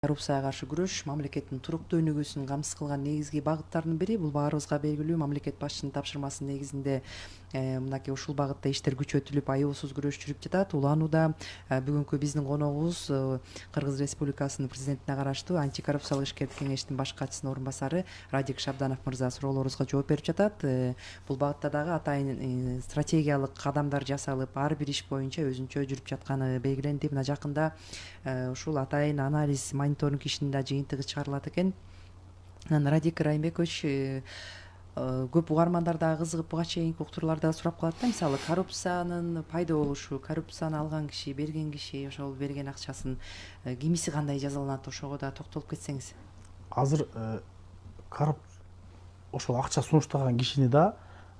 Коррупцияга каршы күрөш мамлекеттин туруктуу өнүгүүсүн камсыз кылган негизги багыттардын бири. Бул баарыбызга белгилүү. Мамлекет башчынын тапшырмасынын негизинде мынакей ушул багытта иштер күчөтүлүп, аеусуз күрөш жүрүп жатат. Уланууда бүгүнкү биздин коногубуз Кыргыз Республикасынын президентине караштуу антикоррупциялык ишкердик кеңештин баш катчысынын орун басары Радик Шабданов мырза суроолорубузга жооп берип жатат. Бул багытта дагы атайын стратегиялык кадамдар жасалып, ар бир иш боюнча өзүнчө жүрүп жатканы белгиленди. Мына жакында ушул атайын анализ мониторинг ишинин да жыйынтыгы чыгарылат экен. Анан Радик Райымбекович, көп угармандар дагы кызыгып буга чейинки уктурууларда сурап калат да, мисалы коррупциянын пайда болушу, коррупцияны алган киши, берген киши, ошол берген акчасын кимиси кандай жазаланат, ошого да токтолуп кетсеңиз. Азыр ошол акча сунуштаган кишини да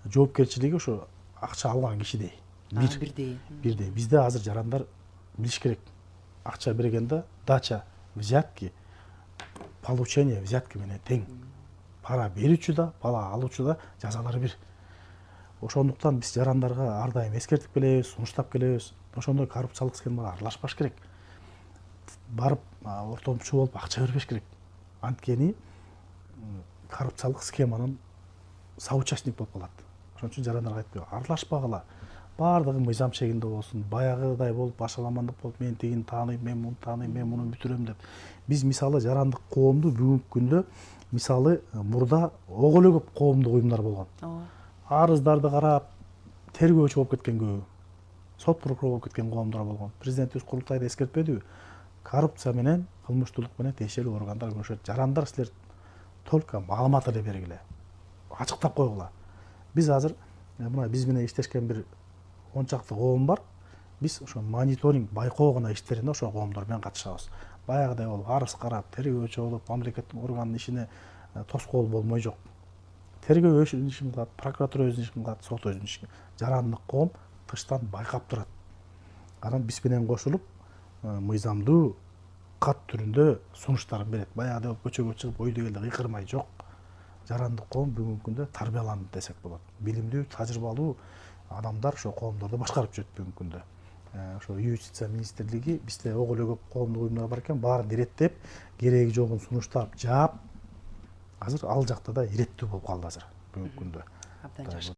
жоопкерчилиги ошо акча алган кишидей. Бирдей. Бизде азыр жарандар билиш керек. Акча бергенде дача, взятки, получение взятки менен тең. Пара берүүчү да, пара алуучу да жазалары бир. Ошондуктан биз жарандарга ар дайым эскертип келебиз, сунуштап келебиз. Ошондой коррупциялык схемага аралашпаш керек. Барып ортомчу болуп акча бербеш керек. Анткени коррупциялык схеманын соучастник болуп калат. Ошон үчүн жарандарга айтпайбы, аралашпагыла. Баардыгы мыйзам чегинде болсун, баягыдай болуп башаламандык болуп, мен тигини тааныйм, мен муну тааныйм, мен муну бүтүрөм деп. Биз мисалы жарандык коомду бүгүнкү күндө мисалы мурда ого эле көп коомдук уюмдар болгон. Арыздарды карап, тергөөчү болуп кеткен көбү. Сот прокурор болуп кеткен коомдор болгон. Президент өз курултайда эскертпедиби? Коррупция менен, кылмыштуулук менен тиешелүү органдар күрөшөт. Жарандар силер только маалымат эле бергиле. Ачыктап койгула. Биз азыр мына биз менен иштешкен бир 10 чакты коом бар. Биз ошо мониторинг, байкоо гана иштерине ошо коомдор менен катышабыз. Баягыдай болуп арыз карап, тергөөчү болуп, мамлекеттин органынын ишине тоскоол болмой жок. Тергөө өз ишин кылат, прокуратура өз ишин кылат, сот өз ишин. Жарандык коом тыштан байкап турат. Анан биз менен кошулуп, мыйзамдуу кат түрүндө сунуштарын берет. Баягыдай көчөгө чыгып, ойду келди кыйкырмай жок. Жарандык коом бүгүнкү күндө тарбияланды десек болот. Билимдүү, тажрыйбалуу адамдар ошо коомдорду башкарып жүрөт бүгүнкү күндө. Ошо юстиция министрлиги бизде ого эле көп коомдук уюмдар бар экен, баарын иреттеп, кереги жогун сунуштап, жаап, азыр ал жакта да иреттүү болуп калды азыр бүгүнкү күндө.